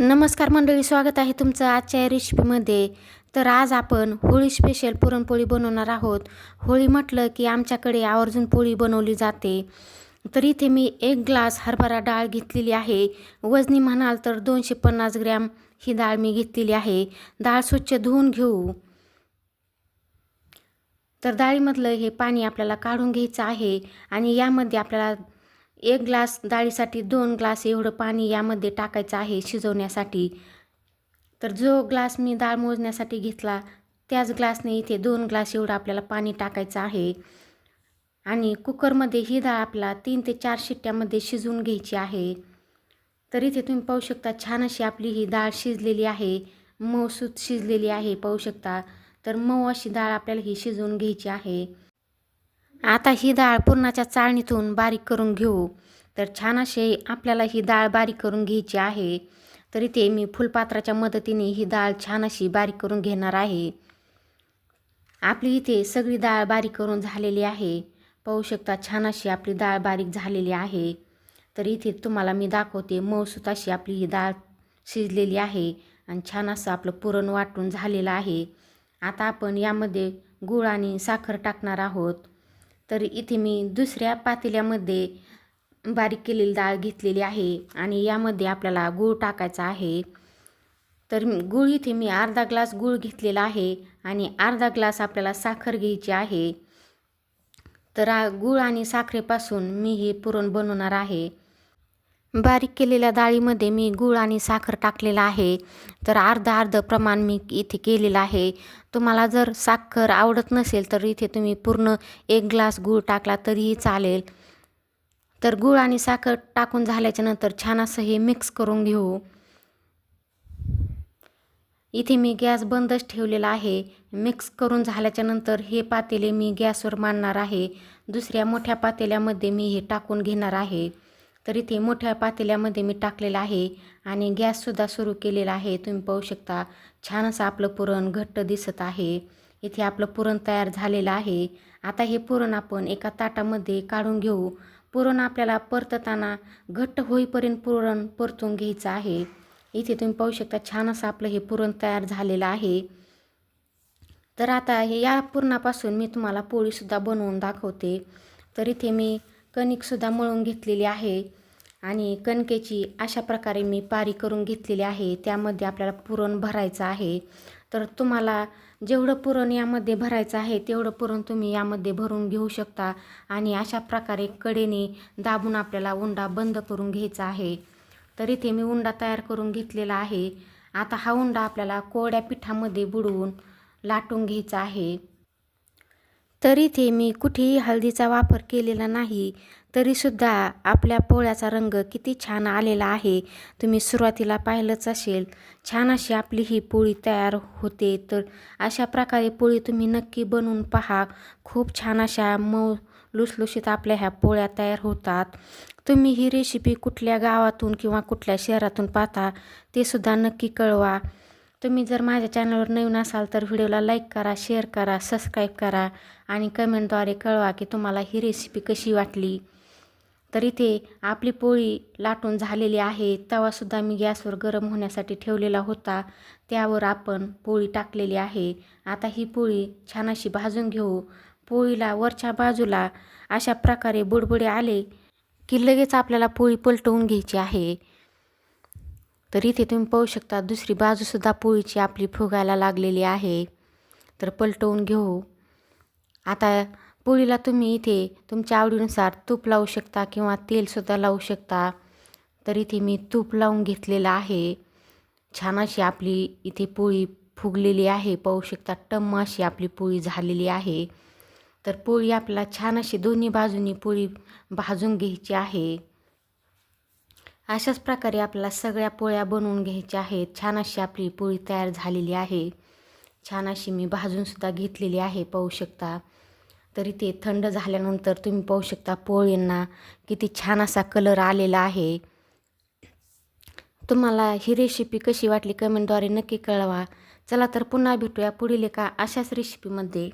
नमस्कार मंडळी, स्वागत आहे तुमचं आजच्या या रेसिपीमध्ये. तर आज आपण होळी स्पेशल पुरणपोळी बनवणार आहोत. होळी म्हटलं की आमच्याकडे आवर्जून पोळी बनवली जाते. तर इथे मी 1 ग्लास हरभरा डाळ घेतलेली आहे. वजनी म्हणाल तर 250 ग्रॅम ही डाळ मी घेतलेली आहे. डाळ स्वच्छ धुवून घेऊ. तर डाळीमधलं हे पाणी आपल्याला काढून घ्यायचं आहे आणि यामध्ये आपल्याला 1 ग्लास डाळीसाठी 2 ग्लास एवढं पाणी यामध्ये टाकायचं आहे शिजवण्यासाठी. तर जो ग्लास मी डाळ मोजण्यासाठी घेतला त्याच ग्लासने इथे 2 ग्लास एवढं आपल्याला पाणी टाकायचं आहे. आणि कुकरमध्ये ही डाळ आपला 3 ते 4 शिट्ट्यामध्ये शिजवून घ्यायची आहे. तर इथे तुम्ही पाहू शकता छान अशी आपली ही डाळ शिजलेली आहे, मऊसूत शिजलेली आहे पाहू शकता. तर मऊ अशी डाळ आपल्याला ही शिजवून घ्यायची आहे. आता ही डाळ पुरणाच्या चाळणीतून बारीक करून घेऊ. तर छान अशी आपल्याला ही डाळ बारीक करून घ्यायची आहे. तर इथे मी फुलपात्राच्या मदतीने ही डाळ छान अशी बारीक करून घेणार आहे. आपली इथे सगळी डाळ बारीक करून झालेली आहे. पाहू शकता छान अशी आपली डाळ बारीक झालेली आहे. तर इथे तुम्हाला मी दाखवते मऊसूत अशी आपली ही डाळ शिजलेली आहे आणि छान असं आपलं पुरण वाटून झालेलं आहे. आता आपण यामध्ये गूळ आणि साखर टाकणार आहोत. तर इथे मी दुसऱ्या पातेल्यामध्ये बारीक केलेली डाळ घेतलेली आहे आणि यामध्ये आपल्याला गूळ टाकायचा आहे. तर गूळ इथे मी अर्धा ग्लास गूळ घेतलेला आहे आणि अर्धा ग्लास आपल्याला साखर घ्यायची आहे. तर गूळ आणि साखरेपासून मी हे पुरण बनवणार आहे. बारीक केलेल्या डाळीमध्ये मी गूळ आणि साखर टाकलेला आहे. तर अर्ध प्रमाण मी इथे केलेलं आहे. तुम्हाला जर साखर आवडत नसेल तर इथे तुम्ही पूर्ण 1 ग्लास गूळ टाकला तरीही चालेल. तर गूळ आणि साखर टाकून झाल्याच्या नंतर छान असं हे मिक्स करून घेऊ. इथे मी गॅस बंदच ठेवलेला आहे. मिक्स करून झाल्याच्या नंतर हे पातेले मी गॅसवर मांडणार आहे. दुसऱ्या मोठ्या पातेल्यामध्ये मी हे टाकून घेणार आहे. तर इथे मोठ्या पातेल्यामध्ये मी टाकलेलं आहे आणि गॅससुद्धा सुरू केलेला आहे. तुम्ही पाहू शकता छान असं आपलं पुरण घट्ट दिसत आहे. इथे आपलं पुरण तयार झालेलं आहे. आता हे पुरण आपण एका ताटामध्ये काढून घेऊ. पुरण आपल्याला परतताना घट्ट होईपर्यंत पुरण परतून घ्यायचं आहे. इथे तुम्ही पाहू शकता छान असं आपलं हे पुरण तयार झालेलं आहे. तर आता हे या पुरणापासून मी तुम्हाला पोळीसुद्धा बनवून दाखवते. तर इथे मी कणिकसुद्धा मळून घेतलेली आहे आणि कणकेची अशा प्रकारे मी पारी करून घेतलेली आहे. त्यामध्ये आपल्याला पुरण भरायचं आहे. तर तुम्हाला जेवढं पुरण यामध्ये भरायचं आहे तेवढं पुरण तुम्ही यामध्ये भरून घेऊ शकता आणि अशा प्रकारे कडेने दाबून आपल्याला उंडा बंद करून घ्यायचा आहे. तर इथे मी उंडा तयार करून घेतलेला आहे. आता हा उंडा आपल्याला कोरड्या पिठामध्ये बुडवून लाटून घ्यायचा आहे. तर इथे मी कुठेही हळदीचा वापर केलेला नाही, तरीसुद्धा आपल्या पोळ्याचा रंग किती छान आलेला आहे. तुम्ही सुरुवातीला पाहिलंच असेल. छान अशी आपली ही पोळी तयार होते. तर अशा प्रकारे पोळी तुम्ही नक्की बनवून पहा. खूप छान अशा मऊ लुसलुशीत आपल्या ह्या पोळ्या तयार होतात. तुम्ही ही रेसिपी कुठल्या गावातून किंवा कुठल्या शहरातून पाहता ते सुद्धा नक्की कळवा. तुम्ही जर माझ्या चॅनलवर नवीन असाल तर व्हिडिओला लाईक करा, शेअर करा, सबस्क्राईब करा आणि कमेंटद्वारे कळवा की तुम्हाला ही रेसिपी कशी वाटली. तर इथे आपली पोळी लाटून झालेली आहे. तवासुद्धा मी गॅसवर गरम होण्यासाठी ठेवलेला होता. त्यावर आपण पोळी टाकलेली आहे. आता ही पोळी छान अशी भाजून घेऊ. पोळीला वरच्या बाजूला अशा प्रकारे बुडबुडे आले की लगेच आपल्याला पोळी पलटवून घ्यायची आहे. तर इथे तुम्ही पाहू शकता दुसरी बाजूसुद्धा पोळीची आपली फुगायला लागलेली आहे. तर पलटवून घेऊ. आता पोळीला तुम्ही इथे तुमच्या आवडीनुसार तूप लावू शकता किंवा तेलसुद्धा लावू शकता. तर इथे मी तूप लावून घेतलेलं आहे. छान अशी आपली इथे पोळी फुगलेली आहे. पाहू शकता टम्म अशी आपली पोळी झालेली आहे. तर पोळी आपल्याला छान अशी दोन्ही बाजूनी पोळी भाजून घ्यायची आहे. अशाच प्रकारे आपल्याला सगळ्या पोळ्या बनवून घ्यायच्या आहेत. छान अशी आपली पोळी तयार झालेली आहे. छान अशी मी भाजूनसुद्धा घेतलेली आहे पाहू शकता. तर इथे थंड झाल्यानंतर तुम्ही पाहू शकता पोळींना किती छान असा कलर आलेला आहे. तुम्हाला ही रेसिपी कशी वाटली कमेंटद्वारे नक्की कळवा. चला तर पुन्हा भेटूया पुढील एका अशाच रेसिपीमध्ये.